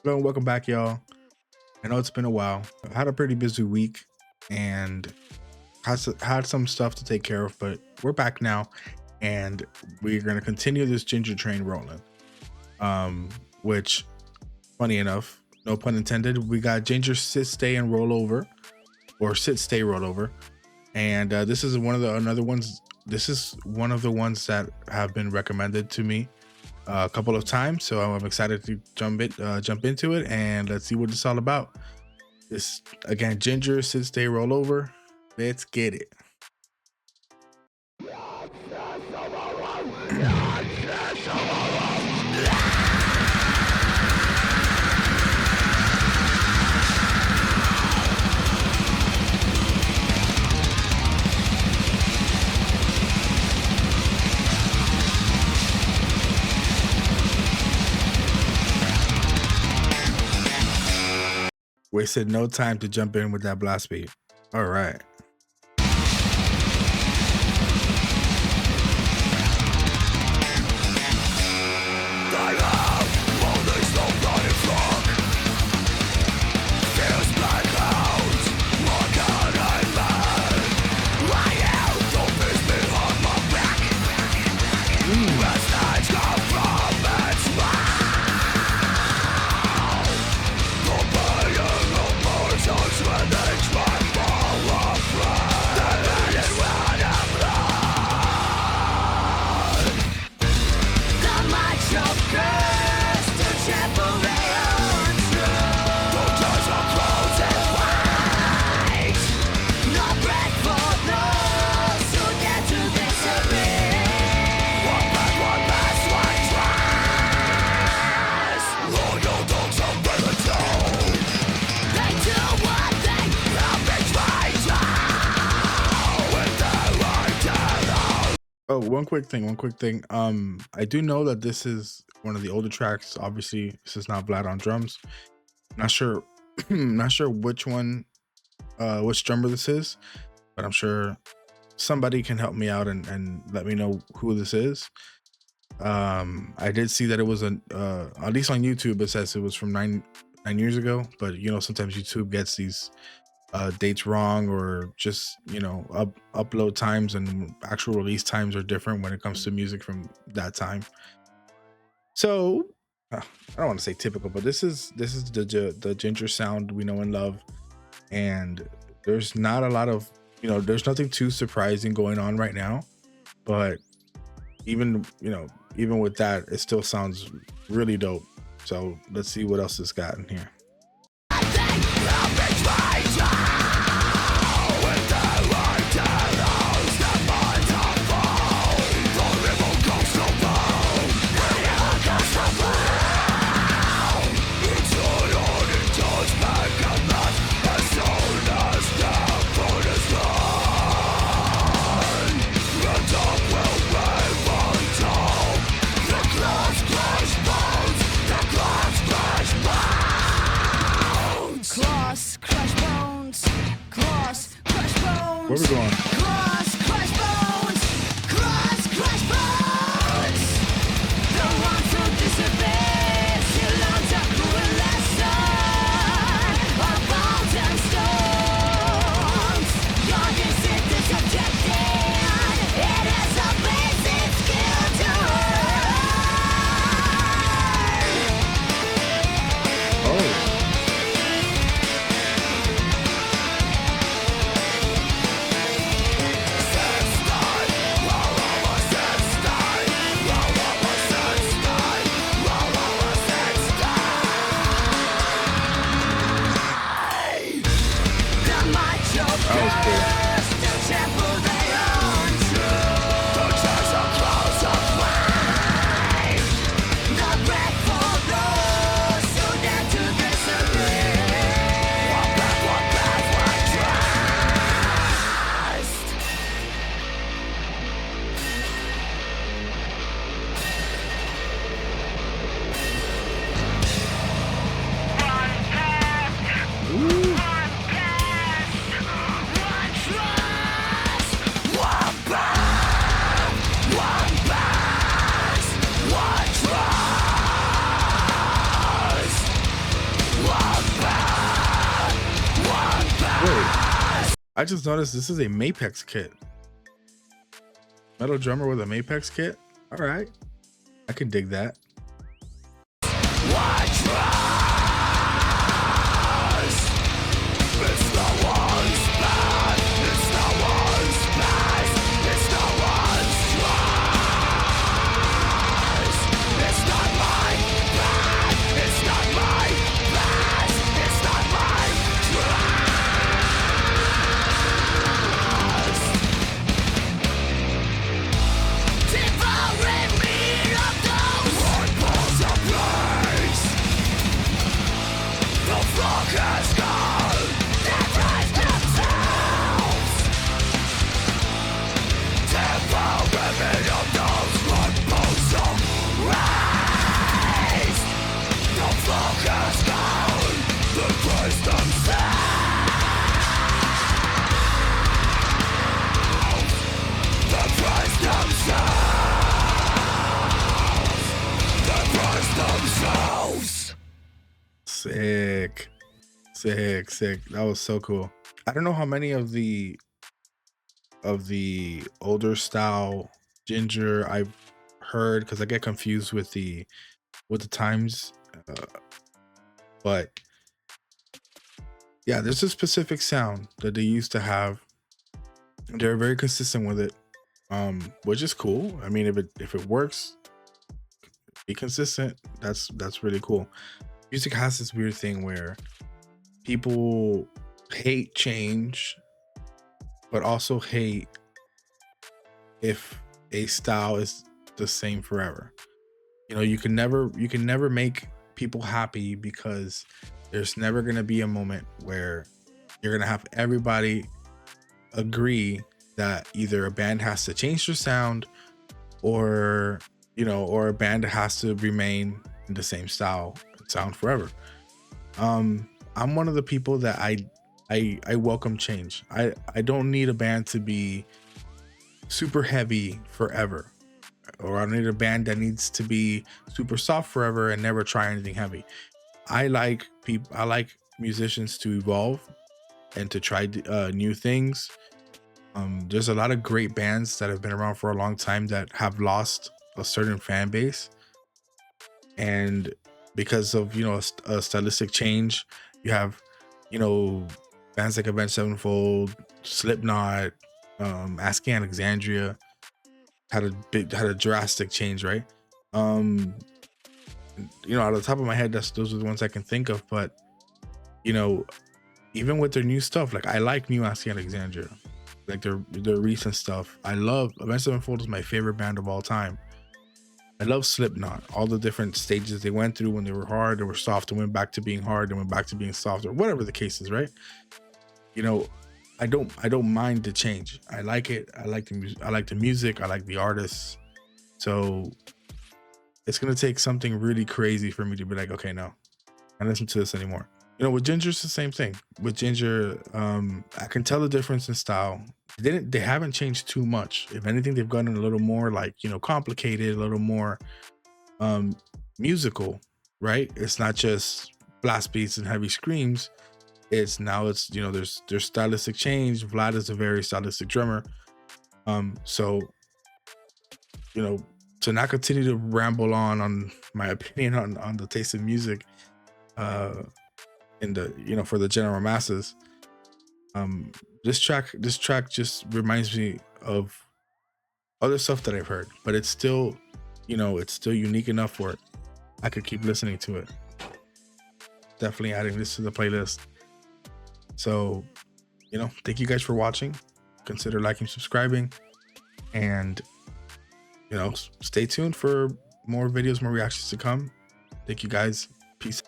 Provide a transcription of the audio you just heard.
Hello, welcome back, y'all. I know it's been a while. I've had a pretty busy week and had some stuff to take care of, but we're back now, and we're gonna continue this ginger train rolling. Which, funny enough, no pun intended, we got ginger sit, stay, and roll over, or sit, stay, roll over, and this is one of the another ones. This is one of the ones that have been recommended to me a couple of times, so I'm excited to jump into it, and let's see what it's all about. This again, ginger sit, stay, roll over. Let's get it. Wasted no time to jump in with that blast beat. All right. Oh, one quick thing. I do know that this is one of the older tracks. Obviously, this is not Vlad on drums. Not sure, not sure which one, which drummer this is, but I'm sure somebody can help me out and let me know who this is. I did see that it was at least on YouTube, it says it was from nine years ago, but you know, sometimes YouTube gets these dates wrong, or just, you know, upload times and actual release times are different when it comes to music from that time. So I don't want to say typical, but this is the ginger sound we know and love, and there's not a lot of, you know, there's nothing too surprising going on right now, but even, you know, even with that, it still sounds really dope. So let's see what else it's got in here. Where we going? I just noticed this is a Mapex kit. Metal drummer with a Mapex kit. All right, I can dig that. Sick, sick, sick. That was so cool. I don't know how many of the older style Jinjer I've heard, because I get confused with the times, but yeah, there's a specific sound that they used to have. They're very consistent with it, which is cool. I mean, if it works, be consistent. That's really cool. Music has this weird thing where people hate change, but also hate if a style is the same forever. You know, you can never make people happy, because there's never going to be a moment where you're going to have everybody agree that either a band has to change their sound, or or a band has to remain in the same style and sound forever. I'm one of the people that I welcome change. I don't need a band to be super heavy forever, or I don't need a band that needs to be super soft forever and never try anything heavy. I like musicians to evolve and to try new things. There's a lot of great bands that have been around for a long time that have lost a certain fan base, and because of a stylistic change, you have bands like Avenged Sevenfold, Slipknot, Asking Alexandria had a drastic change, right? Out of the top of my head, those are the ones I can think of. But even with their new stuff, like, I like new Asking Alexandria, like their recent stuff. I love Avenged Sevenfold is my favorite band of all time. I love Slipknot, all the different stages they went through. When they were hard, they were soft, and went back to being hard, and went back to being soft, or whatever the case is, right? I don't mind the change. I like it. I like the music. I like the artists. So it's gonna take something really crazy for me to be like, okay, no, I don't listen to this anymore. With Jinjer, it's the same thing. With Jinjer, I can tell the difference in style. They haven't changed too much. If anything, they've gotten a little more like complicated, a little more musical, right? It's not just blast beats and heavy screams. It's there's stylistic change. Vlad is a very stylistic drummer. So to not continue to ramble on my opinion on the taste of music, in the for the general masses, this track just reminds me of other stuff that I've heard, but it's still unique enough where I could keep listening to it. Definitely adding this to the playlist. So thank you guys for watching. Consider liking, subscribing, and stay tuned for more videos, more reactions to come. Thank you guys. Peace.